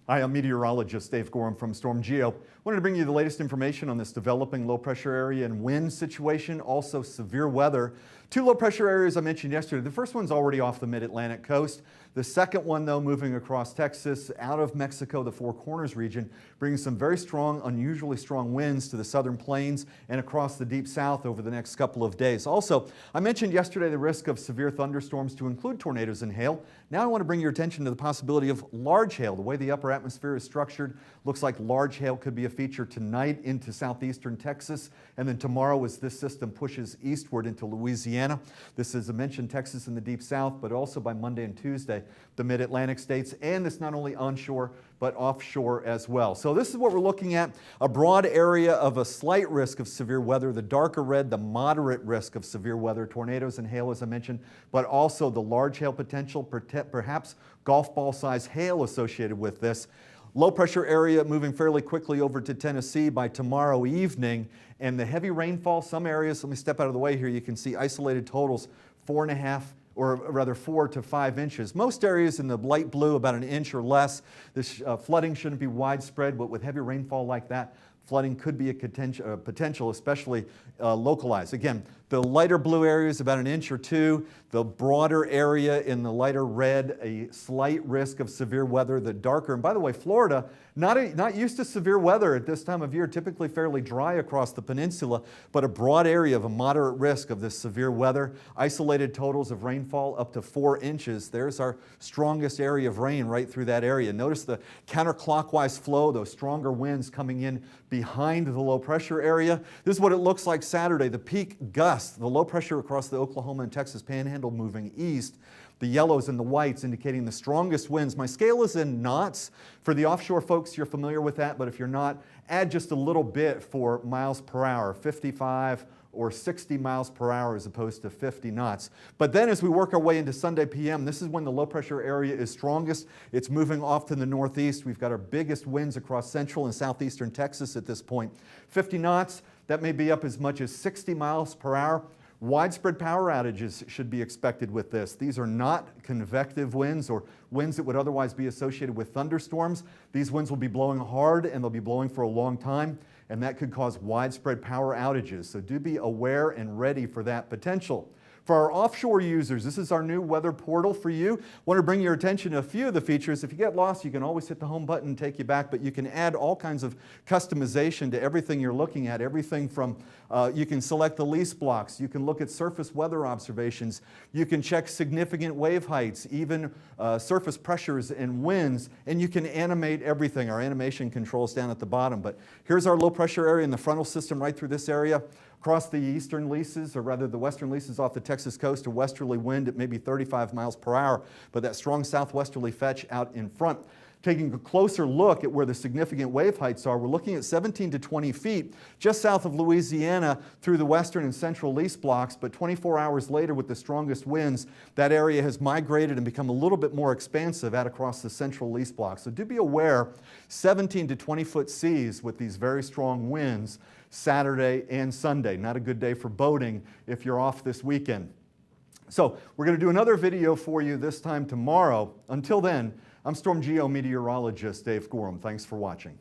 Hi, I'm meteorologist Dave Gorham from StormGeo. Wanted to bring you the latest information on this developing low pressure area and wind situation, also severe weather. Two low pressure areas I mentioned yesterday. The first one's already off the mid-Atlantic coast. The second one, though, moving across Texas, out of Mexico, the Four Corners region, bringing some very strong, unusually strong winds to the southern plains and across the deep south over the next couple of days. Also, I mentioned yesterday the risk of severe thunderstorms to include tornadoes and hail. Now I want to bring your attention to the possibility of large hail. The way the upper atmosphere is structured, looks like large hail could be a feature tonight into southeastern Texas, and then tomorrow as this system pushes eastward into Louisiana. This is, as I mentioned, Texas in the deep south, but also by Monday and Tuesday, the mid-Atlantic states, and it's not only onshore, but offshore as well. So this is what we're looking at, a broad area of a slight risk of severe weather, the darker red, the moderate risk of severe weather, tornadoes and hail, as I mentioned, but also the large hail potential, perhaps golf ball size hail associated with this. Low pressure area moving fairly quickly over to Tennessee by tomorrow evening, and the heavy rainfall, some areas, let me step out of the way here, you can see isolated totals, 4 to 5 inches. Most areas in the light blue, about an inch or less. This flooding shouldn't be widespread, but with heavy rainfall like that, flooding could be a potential, especially localized. Again, the lighter blue area is about an inch or two. The broader area in the lighter red, a slight risk of severe weather. The darker, and by the way, Florida, not used to severe weather at this time of year, typically fairly dry across the peninsula, but a broad area of a moderate risk of this severe weather. Isolated totals of rainfall up to 4 inches. There's our strongest area of rain right through that area. Notice the counterclockwise flow, those stronger winds coming in behind the low pressure area. This is what it looks like Saturday. The peak gust, the low pressure across the Oklahoma and Texas panhandle moving east. The yellows and the whites indicating the strongest winds. My scale is in knots. For the offshore folks, you're familiar with that, but if you're not, add just a little bit for miles per hour, 55 or 60 miles per hour as opposed to 50 knots. But then as we work our way into Sunday PM, this is when the low pressure area is strongest. It's moving off to the northeast. We've got our biggest winds across central and southeastern Texas at this point. 50 knots, that may be up as much as 60 miles per hour. Widespread power outages should be expected with this. These are not convective winds or winds that would otherwise be associated with thunderstorms. These winds will be blowing hard and they'll be blowing for a long time, and that could cause widespread power outages. So do be aware and ready for that potential. For our offshore users, this is our new weather portal for you. I want to bring your attention to a few of the features. If you get lost, you can always hit the home button and take you back, but you can add all kinds of customization to everything you're looking at. Everything from, you can select the lease blocks, you can look at surface weather observations, you can check significant wave heights, even surface pressures and winds, and you can animate everything. Our animation controls down at the bottom, but here's our low pressure area in the frontal system right through this area. Across the eastern leases, or rather the western leases off the Texas coast, a westerly wind at maybe 35 miles per hour, but that strong southwesterly fetch out in front. Taking a closer look at where the significant wave heights are, we're looking at 17 to 20 feet just south of Louisiana through the western and central lease blocks, but 24 hours later with the strongest winds, that area has migrated and become a little bit more expansive out across the central lease blocks. So do be aware, 17 to 20 foot seas with these very strong winds Saturday and Sunday. Not a good day for boating if you're off this weekend. So we're going to do another video for you this time tomorrow. Until then, I'm StormGeo meteorologist Dave Gorham. Thanks for watching.